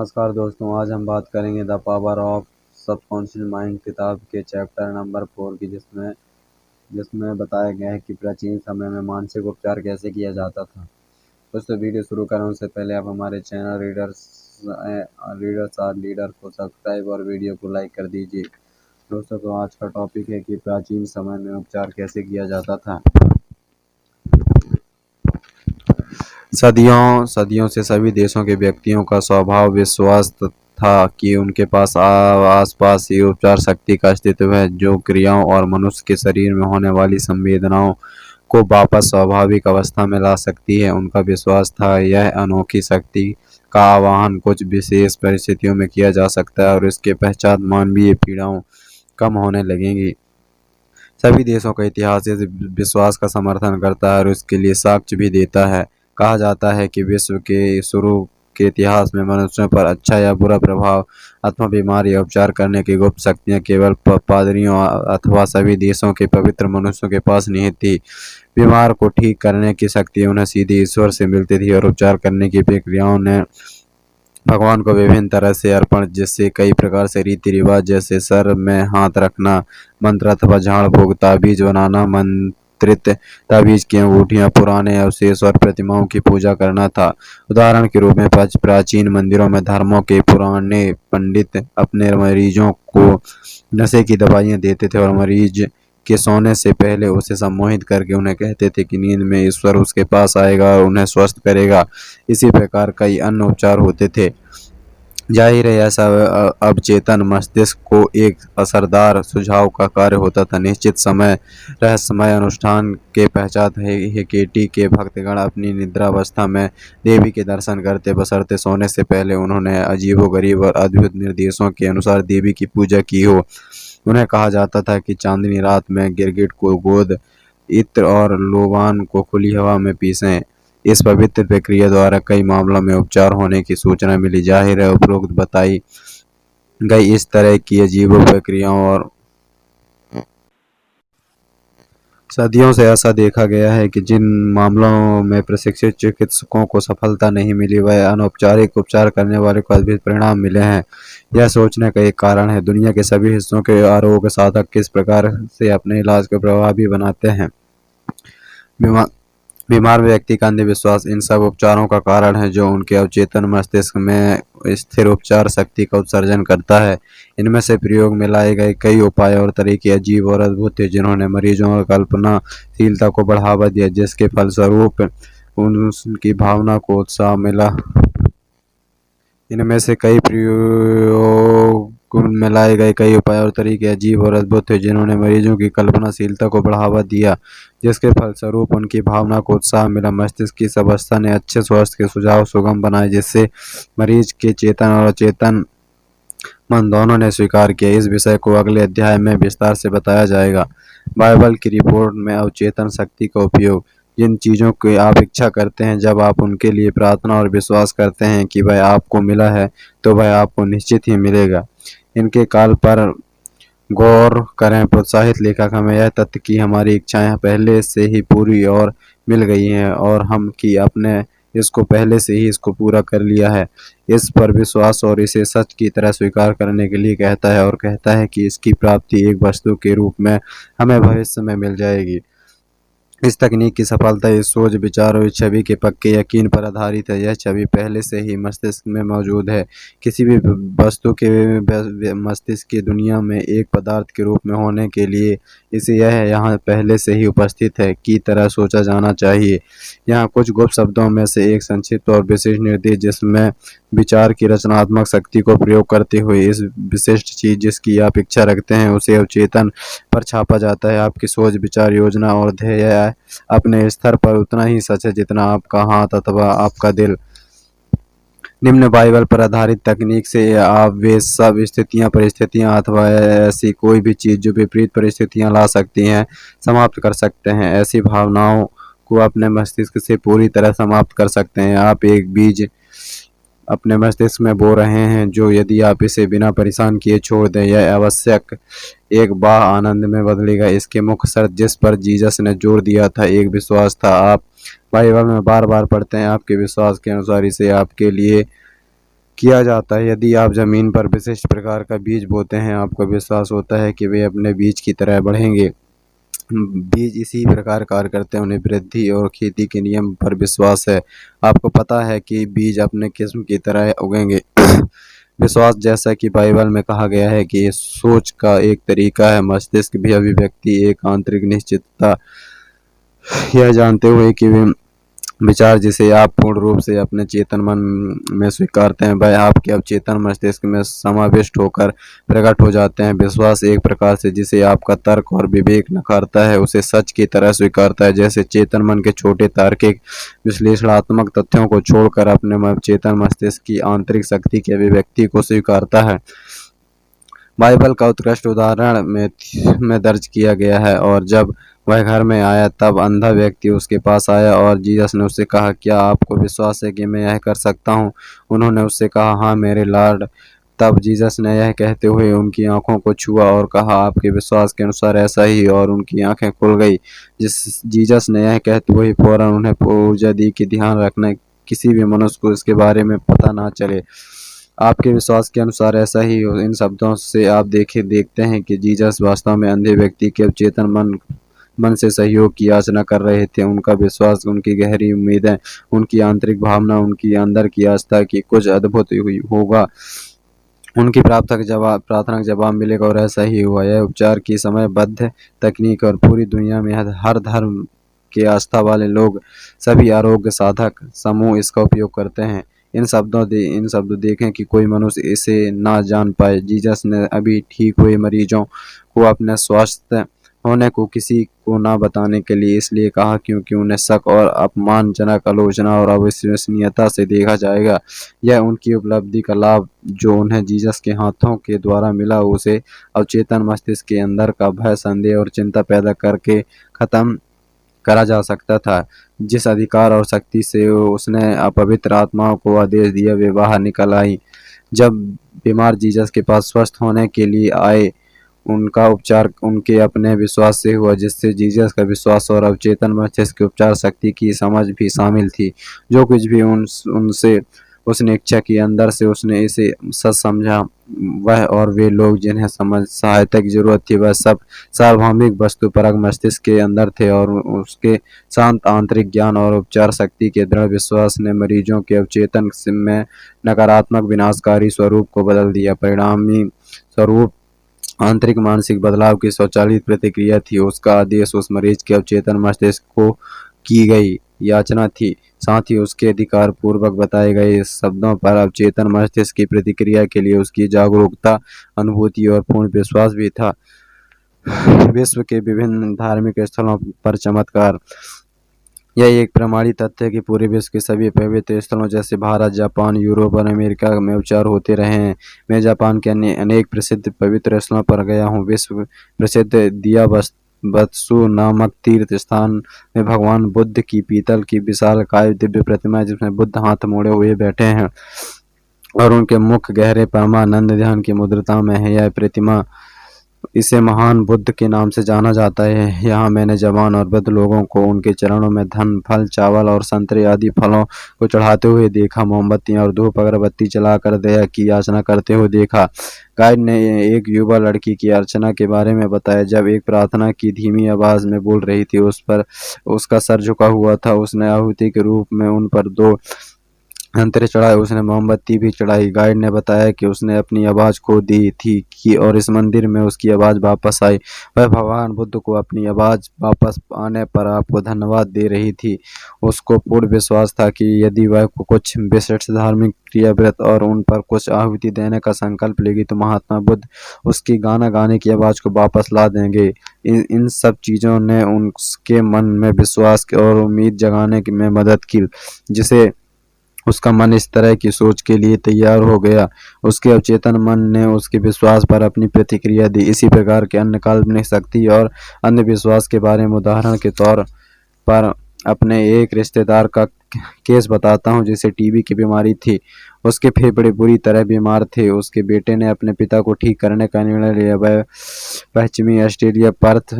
नमस्कार दोस्तों, आज हम बात करेंगे the power of subconscious mind किताब के चैप्टर नंबर 4 की, जिसमें जिसमें बताया गया है कि प्राचीन समय में मानसिक उपचार कैसे किया जाता था। दोस्तों, वीडियो शुरू करने उससे पहले आप हमारे चैनल रीडर्स आर लीडर को सब्सक्राइब और वीडियो को लाइक कर दीजिए। दोस्तों, तो आज का टॉपिक है कि प्राचीन समय में उपचार कैसे किया जाता था। सदियों सदियों से सभी देशों के व्यक्तियों का स्वभाव विश्वास था कि उनके पास आसपास ही उपचार शक्ति का अस्तित्व है, जो क्रियाओं और मनुष्य के शरीर में होने वाली संवेदनाओं को वापस स्वाभाविक अवस्था में ला सकती है। उनका विश्वास था यह अनोखी शक्ति का आवाहन कुछ विशेष परिस्थितियों में किया जा सकता है और इसके पश्चात मानवीय पीड़ाओं कम होने लगेंगी। सभी देशों का इतिहास इस विश्वास का समर्थन करता है और इसके लिए साक्ष्य भी देता है। कहा जाता है कि विश्व के शुरू के इतिहास में मनुष्यों पर अच्छा या बुरा प्रभाव अथवा बीमारी या उपचार करने की गुप्त शक्तियाँ केवल पादरियों अथवा सभी देशों के पवित्र मनुष्यों के पास निहित थी। बीमार को ठीक करने की शक्ति उन्हें सीधी ईश्वर से मिलती थी और उपचार करने की प्रक्रियाओं ने भगवान को विभिन्न तरह से अर्पण, जिससे कई प्रकार से रीति रिवाज जैसे सर में हाथ रखना, मंत्र अथवा झाड़ फूक, ताबीज बनाना, मंत्रित ताबीज की अंगूठियां, पुराने अवशेष और प्रतिमाओं की पूजा करना था। उदाहरण के रूप में प्राचीन मंदिरों में धर्मों के पुराने पंडित अपने मरीजों को नशे की दवाइयां देते थे और मरीज के सोने से पहले उसे सम्मोहित करके उन्हें कहते थे कि नींद में ईश्वर उसके पास आएगा और उन्हें स्वस्थ करेगा। इसी प्रकार कई अन्य उपचार होते थे। जाहिर है, ऐसा अवचेतन मस्तिष्क को एक असरदार सुझाव का कार्य होता था। निश्चित समय रहस्यमय अनुष्ठान के पश्चात हेकेटी के भक्तगण अपनी निद्रावस्था में देवी के दर्शन करते, बशर्ते सोने से पहले उन्होंने अजीबोगरीब और अद्भुत निर्देशों के अनुसार देवी की पूजा की हो। उन्हें कहा जाता था कि चांदनी रात में गिरगिट को गोद, इत्र और लोबान को खुली हवा में पीसें। इस पवित्र प्रक्रिया द्वारा कई मामलों में उपचार होने की सूचना मिली। जाहिर है, उपरोक्त बताई गई इस तरह की अजीब प्रक्रियाओं और सदियों से ऐसा देखा गया है कि जिन मामलों में प्रशिक्षित चिकित्सकों को सफलता नहीं मिली, वह अनौपचारिक उपचार करने वाले को अद्भुत परिणाम मिले हैं। यह सोचने का एक कारण है दुनिया के सभी हिस्सों के आरोग्य साधक किस प्रकार से अपने इलाज को प्रभावी बनाते हैं। बीमार व्यक्ति का अंधविश्वास इन सब उपचारों का कारण है, जो उनके अवचेतन मस्तिष्क में स्थिर उपचार शक्ति का उत्सर्जन करता है। इनमें से प्रयोग में लाए गए कई उपाय और तरीके अजीब और अद्भुत थे, जिन्होंने मरीजों की कल्पनाशीलता को बढ़ावा दिया, जिसके फलस्वरूप उनकी भावना को उत्साह मिला। इनमें से कई प्रयोग में लाए गए कई उपाय और तरीके अजीब और अद्भुत थे, जिन्होंने मरीजों की कल्पनाशीलता को बढ़ावा दिया, जिसके फलस्वरूप उनकी भावना को उत्साह मिला। मस्तिष्क की इस अवस्था ने अच्छे स्वास्थ्य के सुझाव सुगम बनाए, जिससे मरीज के चेतन और अचेतन मन दोनों ने स्वीकार किया। इस विषय को अगले अध्याय में विस्तार से बताया जाएगा। बाइबल की रिपोर्ट में अवचेतन शक्ति का उपयोग। जिन चीज़ों की आप इच्छा करते हैं, जब आप उनके लिए प्रार्थना और विश्वास करते हैं कि वह आपको मिला है, तो वह आपको निश्चित ही मिलेगा। इनके काल पर गौर करें। प्रोत्साहित लेखक हमें यह तथ्य कि हमारी इच्छाएं पहले से ही पूरी और मिल गई हैं और हम कि अपने इसको पहले से ही इसको पूरा कर लिया है, इस पर विश्वास और इसे सच की तरह स्वीकार करने के लिए कहता है, और कहता है कि इसकी प्राप्ति एक वस्तु के रूप में हमें भविष्य में मिल जाएगी। इस तकनीक की सफलता इस सोच, विचार और इस छवि के पक्के यकीन पर आधारित है। यह छवि पहले से ही मस्तिष्क में मौजूद है। किसी भी वस्तु के मस्तिष्क की दुनिया में एक पदार्थ के रूप में होने के लिए इसे यह यहाँ पहले से ही उपस्थित है की तरह सोचा जाना चाहिए। यहाँ कुछ गुप्त शब्दों में से एक संक्षिप्त और विशिष्ट निर्देश, जिसमें विचार की रचनात्मक शक्ति को प्रयोग करते हुए इस विशिष्ट चीज जिसकी आप इच्छा रखते हैं उसे अवचेतन पर छापा जाता है। आपकी सोच, विचार, योजना और ध्येय अपने स्तर पर उतना ही सच है जितना आपका हाथ अथवा आपका दिल। निम्न बाइबल पर आधारित तकनीक से आप वे सब स्थितियां, परिस्थितियां अथवा ऐसी कोई भी चीज जो विपरीत परिस्थितियां ला सकती हैं, समाप्त कर सकते हैं। ऐसी भावनाओं को अपने मस्तिष्क से पूरी तरह समाप्त कर सकते हैं। आप एक बीज अपने मस्तिष्क में बो रहे हैं, जो यदि आप इसे बिना परेशान किए छोड़ दें, यह आवश्यक एक बाह आनंद में बदलेगा। इसके मुख्य शर्त, जिस पर जीसस ने जोर दिया था, एक विश्वास था। आप बाइबल में बार बार पढ़ते हैं, आपके विश्वास के अनुसार इसे आपके लिए किया जाता है। यदि आप ज़मीन पर विशिष्ट प्रकार का बीज बोते हैं, आपको विश्वास होता है कि वे अपने बीज की तरह बढ़ेंगे। बीज इसी प्रकार कार्य करते हैं, उन्हें वृद्धि और खेती के नियम पर विश्वास है। आपको पता है कि बीज अपने किस्म की तरह उगेंगे। विश्वास, जैसा कि बाइबल में कहा गया है कि सोच का एक तरीका है, मस्तिष्क भी अभिव्यक्ति एक आंतरिक निश्चितता, यह जानते हुए कि वे विचार जिसे आप पूर्ण रूप से अपने चेतन मन में स्वीकारते हैं, वह आपके अवचेतन मस्तिष्क में समाविष्ट होकर प्रकट हो जाते हैं। विश्वास एक प्रकार से जिसे आपका तर्क और विवेक नकारता है, उसे सच की तरह स्वीकारता है। जैसे चेतन मन के छोटे तार्किक विश्लेषणात्मक तथ्यों को छोड़कर अपने चेतन मस्तिष्क की आंतरिक शक्ति के अभिव्यक्ति को स्वीकारता है। बाइबल का उत्कृष्ट उदाहरण में दर्ज किया गया है। और जब वह घर में आया, तब अंधा व्यक्ति उसके पास आया और जीसस ने उससे कहा, क्या आपको विश्वास है कि मैं यह कर सकता हूँ? उन्होंने उससे कहा, हाँ मेरे लॉर्ड। तब जीसस ने यह कहते हुए उनकी आंखों को छुआ और कहा, आपके विश्वास के अनुसार ऐसा ही, और उनकी आंखें खुल गई। जीसस ने यह कहते हुए फौरन उन्हें ऊर्जा दी कि ध्यान रखना, किसी भी मनुष्य को इसके बारे में पता ना चले। आपके विश्वास के अनुसार ऐसा ही हो। इन शब्दों से आप देखते हैं कि जीसस वास्तव में अंधे व्यक्ति के अवचेतन मन से सहयोग की याचना कर रहे थे। उनका विश्वास, उनकी गहरी उम्मीदें, उनकी आंतरिक भावना, उनकी अंदर की आस्था कि कुछ अद्भुत होगा, उनकी प्रार्थना का जवाब मिलेगा, और ऐसा ही हुआ। यह उपचार की समयबद्ध तकनीक और पूरी दुनिया में हर धर्म के आस्था वाले लोग, सभी आरोग्य साधक समूह इसका उपयोग करते हैं। इन शब्दों देखें कि कोई मनुष्य इसे ना जान पाए। जीसस ने अभी ठीक हुए मरीजों को अपने स्वस्थ होने को किसी को ना बताने के लिए इसलिए कहा, क्योंकि उन्हें शक और अपमानजनक आलोचना और अविश्वसनीयता से देखा जाएगा। यह उनकी उपलब्धि का लाभ जो उन्हें जीसस के हाथों के द्वारा मिला, उसे अवचेतन मस्तिष्क के अंदर का भय, संदेह और चिंता पैदा करके खत्म करा जा सकता था। जिस अधिकार और शक्ति से उसने अपवित्र आत्माओं को आदेश दिया, वे बाहर निकल आई। जब बीमार जीसस के पास स्वस्थ होने के लिए आए, उनका उपचार उनके अपने विश्वास से हुआ, जिससे जीसस का विश्वास और अवचेतन मस्तिष्क की उपचार शक्ति की समझ भी शामिल थी। जो कुछ भी उनसे उसने इच्छा की, अंदर से उसने इसे सच समझा। वह और वे लोग जिन्हें सहायता की जरूरत थी, वह सब सार्वभौमिक वस्तुपरक मस्तिष्क के अंदर थे, और उसके शांत आंतरिक ज्ञान और उपचार शक्ति के दृढ़ विश्वास ने मरीजों के अवचेतन में नकारात्मक विनाशकारी स्वरूप को बदल दिया। परिणामी स्वरूप आंतरिक मानसिक बदलाव की स्वचालित प्रतिक्रिया थी। उसका आदेश उस मरीज के अवचेतन मस्तिष्क को की गई याचना थी, साथ ही उसके अधिकार पूर्वक बताए गए शब्दों पर अवचेतन मस्तिष्क की प्रतिक्रिया के लिए उसकी जागरूकता, अनुभूति और पूर्ण विश्वास भी था। विश्व के विभिन्न धार्मिक स्थलों पर चमत्कार। यह एक प्रमाणित तथ्य है कि पूरे विश्व के सभी पवित्र स्थलों जैसे भारत, जापान, यूरोप और अमेरिका में उपचार होते रहे हैं। मैं जापान के अनेक प्रसिद्ध पवित्र स्थलों पर गया हूँ। विश्व प्रसिद्ध दियाबत्सु नामक तीर्थ स्थान में भगवान बुद्ध की पीतल की विशालकाय दिव्य प्रतिमा है, जिसमें बुद्ध हाथ मोड़े हुए बैठे हैं और उनके मुख गहरे परमानंद ध्यान की मुद्रता में है। यह प्रतिमा इसे महान बुद्ध के नाम से जाना जाता है। यहाँ मैंने जवान और वृद्ध लोगों को उनके चरणों में धन, फल, चावल और संतरे आदि फलों को चढ़ाते हुए देखा। मोमबत्तियां और धूप अगरबत्ती जलाकर दया की याचना करते हुए देखा। गाइड ने एक युवा लड़की की अर्चना के बारे में बताया। जब एक प्रार्थना की धीमी आवाज में बोल रही थी, उस पर उसका सर झुका हुआ था। उसने आहुति के रूप में उन पर 2 अंतरे चढ़ाए। उसने मोमबत्ती भी चढ़ाई। गाइड ने बताया कि उसने अपनी आवाज खो दी थी कि और इस मंदिर में उसकी आवाज वापस आई। वह भगवान बुद्ध को अपनी आवाज वापस आने पर आपको धन्यवाद दे रही थी। उसको पूर्ण विश्वास था कि यदि वह कुछ विशिष्ट धार्मिक क्रिया व्रत और उन पर कुछ आहुति देने का संकल्प लेगी, तो महात्मा बुद्ध उसकी गाना गाने की आवाज को वापस ला देंगे। इन सब चीजों ने उनके मन में विश्वास और उम्मीद जगाने में मदद की, जिसे उसका मन इस तरह की सोच के लिए तैयार हो गया। उसके अवचेतन मन ने उसके विश्वास पर अपनी प्रतिक्रिया दी। इसी प्रकार के अन्य काल्पनिक शक्ति और अन्य विश्वास के बारे में उदाहरण के तौर पर अपने एक रिश्तेदार का केस बताता हूँ जिसे टीबी की बीमारी थी। उसके फेफड़े बुरी तरह बीमार थे। उसके बेटे ने अपने पिता को ठीक करने का निर्णय लिया। वह पश्चिमी ऑस्ट्रेलिया पर्थ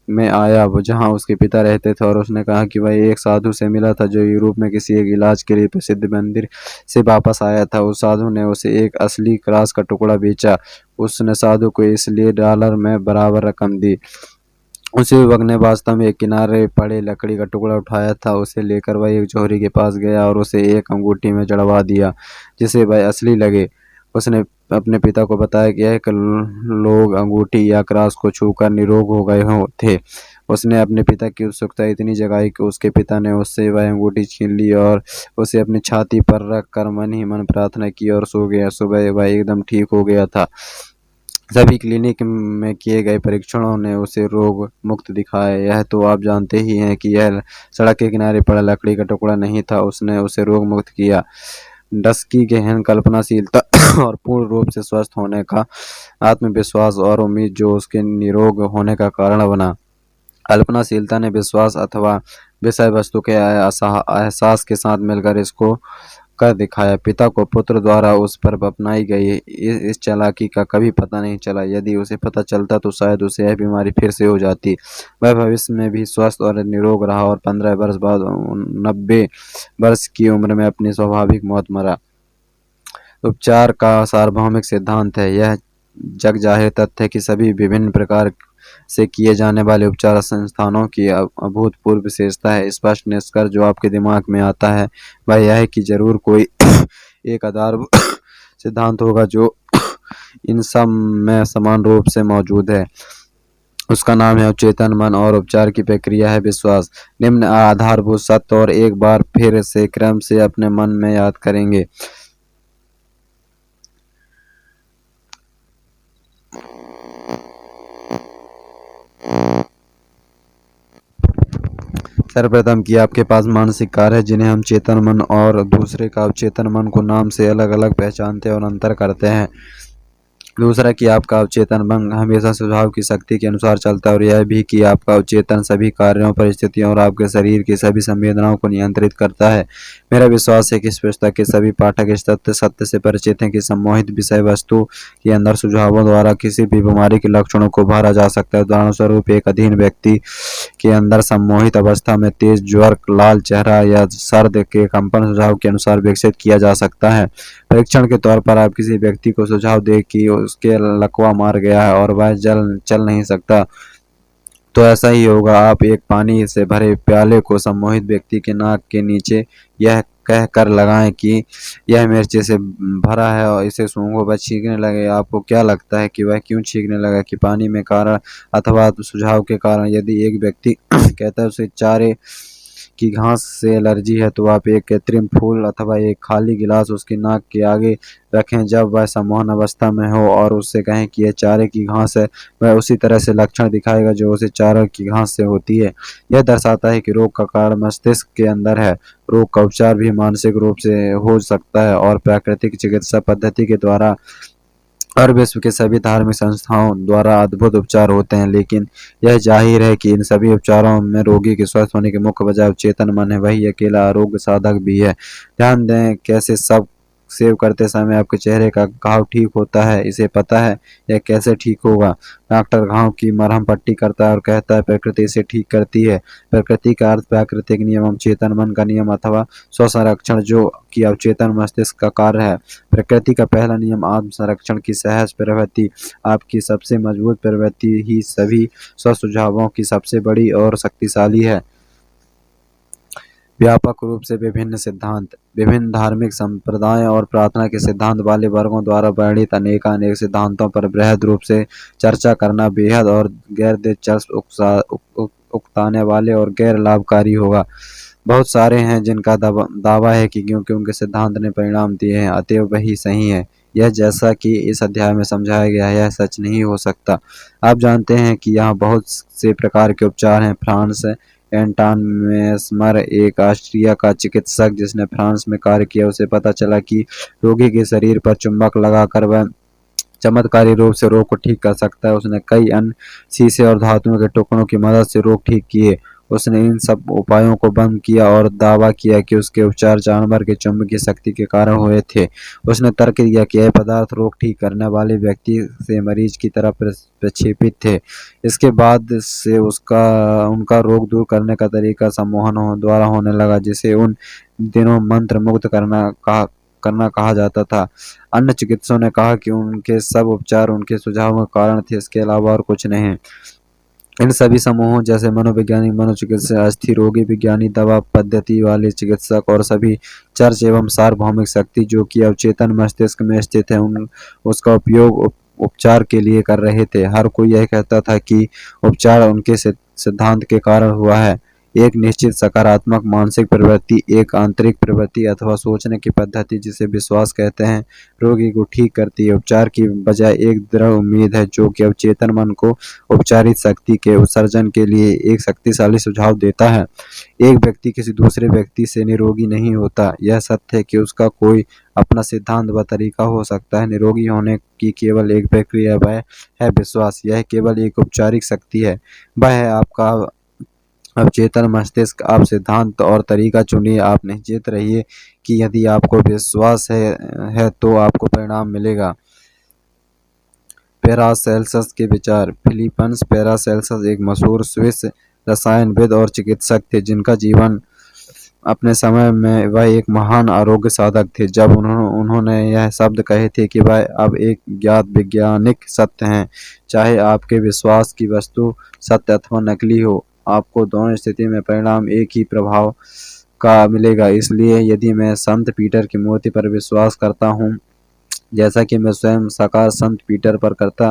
में आया जहाँ उसके पिता रहते थे और उसने कहा कि वह एक साधु से मिला था जो यूरोप में किसी एक इलाज के लिए प्रसिद्ध मंदिर से वापस आया था। उस साधु ने उसे एक असली क्रास का टुकड़ा बेचा। उसने साधु को इसलिए डॉलर में बराबर रकम दी। उसी युवक ने वास्तव में एक किनारे पड़े लकड़ी का टुकड़ा उठाया था। उसे लेकर वह एक जोहरी के पास गया और उसे एक अंगूठी में जड़वा दिया जिसे वह असली लगे। उसने अपने पिता को बताया कि यह लोग अंगूठी या क्रॉस को छूकर निरोग हो गए हो थे। उसने अपने पिता की उत्सुकता इतनी जगाई कि उसके पिता ने उससे वह अंगूठी छीन ली और उसे अपनी छाती पर रख कर मन ही मन प्रार्थना की और सो गया। सुबह वह एकदम ठीक हो गया था। सभी क्लिनिक में किए गए परीक्षणों ने उसे रोग मुक्त दिखाया। यह तो आप जानते ही हैं कि यह सड़क के किनारे पड़ा लकड़ी का टुकड़ा नहीं था, उसने उसे रोग मुक्त किया। डस्की गहन कल्पनाशीलता और पूर्ण रूप से स्वस्थ होने का आत्मविश्वास और उम्मीद जो उसके निरोग होने का कारण बना। कल्पनाशीलता ने विश्वास अथवा विषय वस्तु के एहसास के साथ मिलकर इसको कर दिखाया। पिता को पुत्र द्वारा उस पर अपनाई गई इस चालाकी का कभी पता नहीं चला। यदि उसे पता चलता तो शायद उसे यह बीमारी फिर से हो जाती। वह भविष्य में भी स्वस्थ और निरोग रहा और 15 वर्ष बाद 90 वर्ष की उम्र में अपनी स्वाभाविक मौत मरा। उपचार का सार्वभौमिक सिद्धांत है। यह जग जाहिर तथ्य है कि सभी विभिन्न प्रकार से किए जाने वाले उपचार संस्थानों की अभूतपूर्व विशेषता है। स्पष्ट निष्कर्ष जो आपके दिमाग में आता है वह यह है कि जरूर कोई एक आधारभूत सिद्धांत होगा जो इन सब में समान रूप से मौजूद है। उसका नाम है अवचेतन मन और उपचार की प्रक्रिया है विश्वास। निम्न आधारभूत सत्य और एक बार फिर से क्रम से अपने मन में याद करेंगे। सर्वप्रथम कि आपके पास मानसिक कार्य है जिन्हें हम चेतन मन और दूसरे का अवचेतन मन को नाम से अलग अलग पहचानते और अंतर करते हैं। दूसरा कि आपका अवचेतन मन हमेशा सुझाव की शक्ति के अनुसार चलता है और यह भी कि आपका अवचेतन सभी कार्यों परिस्थितियों और आपके शरीर की सभी संवेदनाओं को नियंत्रित करता है। मेरा विश्वास है कि इस पुस्तक के सभी पाठक इस तथ्य सत्य से परिचित हैं कि सम्मोहित विषय वस्तु के अंदर सुझावों द्वारा किसी भी बीमारी के लक्षणों को भरा जा सकता है। उदाहरण स्वरूप एक अधीन व्यक्ति के अंदर सम्मोहित अवस्था में तेज ज्वर, लाल चेहरा या सर्द के कंपन सुझाव के अनुसार विकसित किया जा सकता है। परीक्षण के तौर पर आप किसी व्यक्ति को सुझाव दें कि उसके लकवा मार गया है और वह चल नहीं सकता, तो ऐसा ही होगा। आप एक पानी से भरे प्याले को सम्मोहित व्यक्ति के नाक के नीचे यह कह कर लगाएं कि यह मिर्ची से भरा है और इसे सूंघो, वह छींकने लगे। आपको क्या लगता है कि वह क्यों छींकने लगा? कि पानी में कारण अथवा सुझाव के कारण? यदि एक व्यक्ति कहता है उसे चारे की घास से एलर्जी है तो आप एक कृत्रिम फूल अथवा एक खाली गिलास उसकी नाक के आगे रखें जब वह सम्मोहन अवस्था में हो और उससे कहें कि यह चारे की घास है। वह उसी तरह से लक्षण दिखाएगा जो उसे चारे की घास से होती है। यह दर्शाता है कि रोग का कारण मस्तिष्क के अंदर है। रोग का उपचार भी मानसिक रूप से हो सकता है और प्राकृतिक चिकित्सा पद्धति के द्वारा और विश्व के सभी धार्मिक संस्थाओं द्वारा अद्भुत उपचार होते हैं। लेकिन यह जाहिर है कि इन सभी उपचारों में रोगी के स्वस्थ होने की मुख्य वजह चेतन मन है, वही अकेला आरोग्य साधक भी है। ध्यान दें कैसे सब सेव करते समय आपके चेहरे का घाव ठीक होता है। इसे पता है यह कैसे ठीक होगा? डॉक्टर घाव की मरहम पट्टी करता है और कहता है प्रकृति इसे ठीक करती है। प्रकृति का अर्थ प्राकृतिक नियम, चेतन मन का नियम अथवा स्व संरक्षण जो कि अवचेतन मस्तिष्क का कार्य है। प्रकृति का पहला नियम आत्म संरक्षण की सहज प्रवृत्ति। आपकी सबसे मजबूत प्रवृत्ति ही सभी स्व सुझावों की सबसे बड़ी और शक्तिशाली है। व्यापक रूप से विभिन्न सिद्धांत, विभिन्न धार्मिक संप्रदायों और प्रार्थना के सिद्धांत वाले वर्गों द्वारा वर्णित अनेकानेक सिद्धांतों पर बृहद रूप से चर्चा करना बेहद और गैर दिलचस्प, उकताने वाले और गैर लाभकारी होगा। बहुत सारे हैं जिनका दावा है कि क्योंकि उनके सिद्धांत ने परिणाम दिए हैं अतएव वही सही है। यह जैसा कि इस अध्याय में समझाया गया है यह सच नहीं हो सकता। आप जानते हैं कि यहाँ बहुत से प्रकार के उपचार हैं। फ्रांस एंटॉन मेस्मर एक ऑस्ट्रिया का चिकित्सक जिसने फ्रांस में कार्य किया, उसे पता चला कि रोगी के शरीर पर चुंबक लगाकर वह चमत्कारी रूप से रोग को ठीक कर सकता है। उसने कई अन्य शीशे और धातुओं के टुकड़ों की मदद से रोग ठीक किए। उसने इन सब उपायों को बंद किया और दावा किया कि उसके उपचार जानवर के चुंबकीय शक्ति के कारण हुए थे। उसने तर्क दिया कि यह पदार्थ रोग ठीक करने वाले व्यक्ति से मरीज की तरह प्रक्षेपित थे। इसके बाद से उसका उनका रोग दूर करने का तरीका सम्मोहन द्वारा होने लगा, जिसे उन दिनों मंत्र मुग्ध करना कहा जाता था। अन्य चिकित्सकों ने कहा कि उनके सब उपचार उनके सुझाव का कारण थे, इसके अलावा और कुछ नहीं। इन सभी समूहों जैसे मनोवैज्ञानिक, मनोचिकित्सक, अस्थि रोगी विज्ञानी, दवा पद्धति वाले चिकित्सक और सभी चर्च एवं सार्वभौमिक शक्ति जो कि अवचेतन मस्तिष्क में स्थित है उन उसका उपयोग उपचार के लिए कर रहे थे। हर कोई यह कहता था कि उपचार उनके सिद्धांत के कारण हुआ है। एक निश्चित सकारात्मक मानसिक प्रवृत्ति, एक आंतरिक प्रवृत्ति अथवा सोचने की पद्धति जिसे विश्वास कहते हैं, रोगी को ठीक करती है। उपचार की बजाय एक दृढ़ उम्मीद है जो कि अवचेतन मन को उपचारित शक्ति के उत्सर्जन के लिए एक शक्तिशाली सुझाव देता है। एक व्यक्ति किसी दूसरे व्यक्ति से निरोगी नहीं होता। यह सत्य है कि उसका कोई अपना सिद्धांत व तरीका हो सकता है। निरोगी होने की केवल एक प्रक्रिया वह है विश्वास। यह केवल एक उपचारिक शक्ति है। वह है आपका अवचेतन मस्तिष्क। आप सिद्धांत और तरीका चुनिए। आप निश्चित रहिए कि यदि आपको विश्वास है तो आपको परिणाम मिलेगा। पैरासेल्सस के विचार। फिलिपस पैरासेल्सस एक मशहूर स्विस रसायनविद और चिकित्सक थे जिनका जीवन अपने समय में वह एक महान आरोग्य साधक थे। जब उन्होंने यह शब्द कहे थे कि वह अब एक ज्ञात वैज्ञानिक सत्य हैं, चाहे आपके विश्वास की वस्तु सत्य अथवा नकली हो, आपको दोनों स्थिति में परिणाम एक ही प्रभाव का मिलेगा। इसलिए यदि मैं संत पीटर की मूर्ति पर विश्वास करता हूँ, जैसा कि मैं स्वयं साकार संत पीटर पर करता,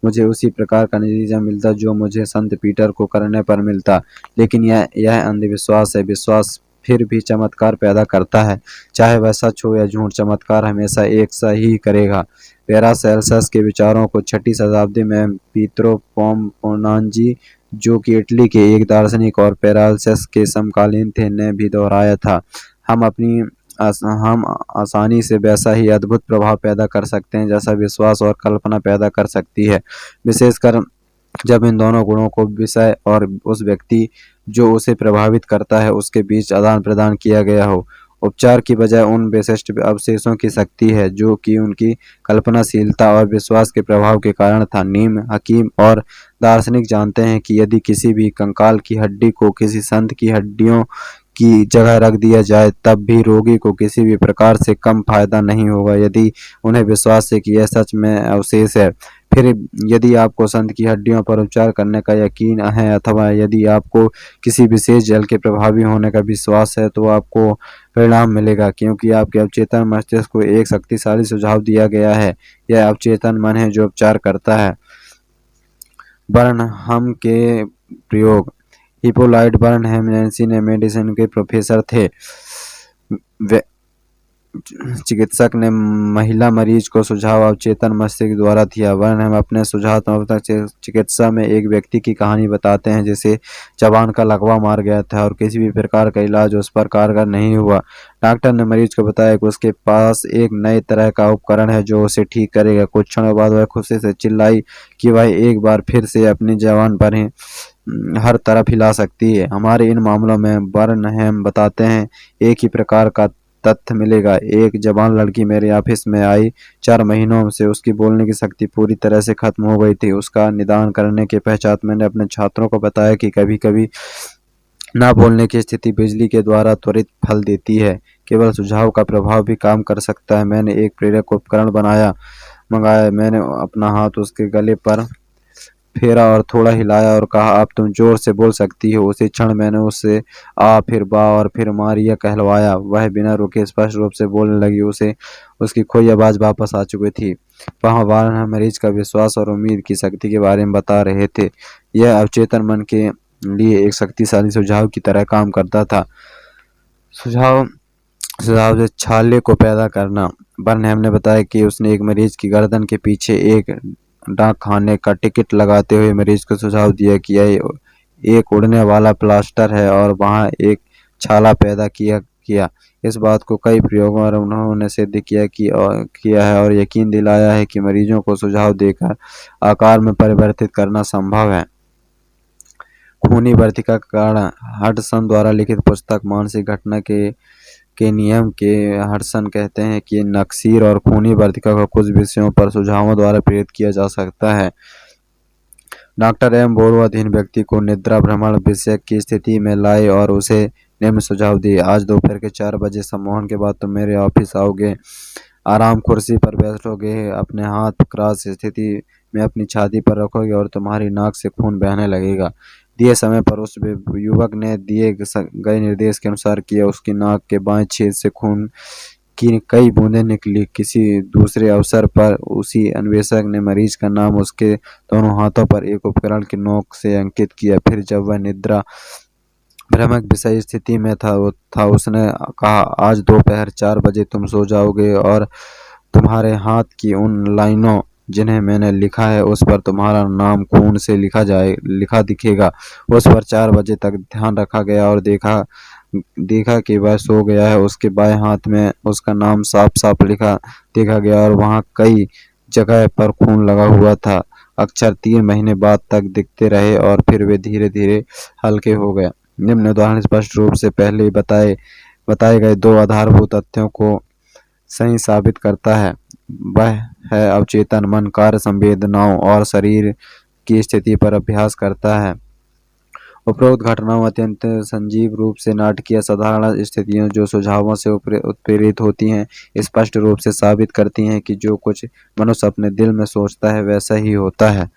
मुझे उसी प्रकार का नतीजा मिलता जो मुझे संत पीटर को करने पर मिलता। लेकिन यह अंधविश्वास है। विश्वास फिर भी चमत्कार पैदा करता है, चाहे वह सच हो या झूठ। चमत्कार हमेशा एक सा ही करेगा। पैरासेल्सस के विचारों को 6ठी शताब्दी में पीत्रो पोम्पोनांजी, जो कि इटली के एक दार्शनिक और पैरासेल्सस के समकालीन थे, ने भी दोहराया था। हम आसानी से वैसा ही अद्भुत प्रभाव पैदा कर सकते हैं जैसा विश्वास और कल्पना पैदा कर सकती है, विशेषकर जब इन दोनों गुणों को विषय और उस व्यक्ति जो उसे प्रभावित करता है उसके बीच आदान प्रदान किया गया हो। उपचार की बजाय उन विशिष्ट अवशेषों की शक्ति है जो कि उनकी कल्पनाशीलता और विश्वास के प्रभाव के कारण था। नीम, हकीम और दार्शनिक जानते हैं कि यदि किसी भी कंकाल की हड्डी को किसी संत की हड्डियों की जगह रख दिया जाए तब भी रोगी को किसी भी प्रकार से कम फायदा नहीं होगा यदि उन्हें विश्वास है कि यह सच में अवशेष है। फिर यदि आपको संत की हड्डियों पर उपचार करने का यकीन है अथवा यदि आपको किसी विशेष जल के प्रभावी होने का विश्वास है तो आपको परिणाम मिलेगा, क्योंकि आपके अवचेतन मस्तिष्क को एक शक्तिशाली सुझाव दिया गया है। यह अवचेतन मन है जो उपचार करता है। बर्नहम के प्रयोग। हिप्पोलाइट बर्नहम नैन्सी ने मेडिसिन के प्रोफेसर थे। चिकित्सक ने महिला मरीज को सुझाव अवचेतन मस्तिष्क द्वारा दिया। हम अपने सुझावात्मक चिकित्सा में एक व्यक्ति की कहानी बताते हैं जिसे जबान का लकवा मार गया था और किसी भी प्रकार का इलाज उस पर कारगर नहीं हुआ। डॉक्टर ने मरीज को बताया कि उसके पास एक नए तरह का उपकरण है जो उसे ठीक करेगा। कुछ क्षणों बाद वह खुशी से चिल्लाई कि वह एक बार फिर से अपनी जबान पर हर तरफ हिला सकती है। हमारे इन मामलों में बर्नहम बताते हैं एक ही प्रकार का तथ्य मिलेगा। एक जवान लड़की मेरे ऑफिस में आई। 4 महीनों से उसकी बोलने की शक्ति पूरी तरह से खत्म हो गई थी। उसका निदान करने के पश्चात मैंने अपने छात्रों को बताया कि कभी कभी ना बोलने की स्थिति बिजली के द्वारा त्वरित फल देती है। केवल सुझाव का प्रभाव भी काम कर सकता है। मैंने एक प्रेरक उपकरण मंगाया। मैंने अपना हाथ उसके गले पर फेरा और थोड़ा हिलाया और कहा, अब तुम जोर से बोल सकती हो। उसी क्षण मैंने उससे आ, फिर बा और फिर मारिया कहलवाया। वह बिना रुके स्पष्ट रूप से बोलने लगी। उसे उसकी खोई आवाज वापस आ चुकी थी। वहाँ वारन मरीज का विश्वास और उम्मीद की शक्ति के बारे में बता रहे थे। यह अवचेतन मन के लिए एक शक्तिशाली सुझाव की तरह काम करता था। सुझाव से छाले को पैदा करना। बर्नहम ने बताया कि उसने एक मरीज की गर्दन के पीछे एक डाक खाने का टिकट लगाते हुए मरीज को सुझाव दिया कि यह एक उड़ने वाला प्लास्टर है और वहां एक छाला पैदा किया। इस बात को कई प्रयोगों और उन्होंने सिद्ध किया है और यकीन दिलाया है कि मरीजों को सुझाव देकर आकार में परिवर्तित करना संभव है। खूनी वर्तिका का कारण। हडसन द्वारा लिखित पुस्तक मानसिक घटना के नियम के हडसन कहते हैं कि नक्सीर और खूनी वर्तिका को कुछ विषयों पर सुझावों द्वारा प्रेरित किया जा सकता है। डॉक्टर एम बोधवाधीन व्यक्ति को निद्रा भ्रमण विषय की स्थिति में लाए और उसे निम्न सुझाव दिए। आज दोपहर के 4 बजे सम्मोहन के बाद तुम मेरे ऑफिस आओगे, आराम कुर्सी पर बैठोगे, अपने हाथ क्रॉस स्थिति में अपनी छाती पर रखोगे और तुम्हारी नाक से खून बहने लगेगा। दिए समय पर उस युवक ने दिए गए निर्देश के अनुसार किया। उसकी नाक के बाएं छेद से खून की कई बूंदें निकली। किसी दूसरे अवसर पर उसी अन्वेषक ने मरीज का नाम उसके दोनों हाथों पर एक उपकरण की नोक से अंकित किया। फिर जब वह निद्रा भ्रमक विषय स्थिति में था उसने कहा, आज दोपहर 4 बजे तुम सो जाओगे और तुम्हारे हाथ की उन लाइनों जिन्हें मैंने लिखा है उस पर तुम्हारा नाम खून से लिखा दिखेगा। उस पर 4 बजे तक ध्यान रखा गया और देखा कि वह सो गया है। उसके बाएं हाथ में उसका नाम साफ साफ लिखा देखा गया और वहां कई जगह पर खून लगा हुआ था। अक्षर 3 महीने बाद तक दिखते रहे और फिर वे धीरे धीरे हल्के हो गए। निम्न उदाहरण स्पष्ट रूप से पहले बताए गए 2 आधारभूत तथ्यों को सही साबित करता है। वह है अवचेतन मन कार्य संवेदनाओं और शरीर की स्थिति पर अभ्यास करता है। उपरोक्त घटनाओं अत्यंत सजीव रूप से नाटकीय साधारण स्थितियों जो सुझावों से उत्प्रेरित होती हैं, स्पष्ट रूप से साबित करती हैं कि जो कुछ मनुष्य अपने दिल में सोचता है वैसा ही होता है।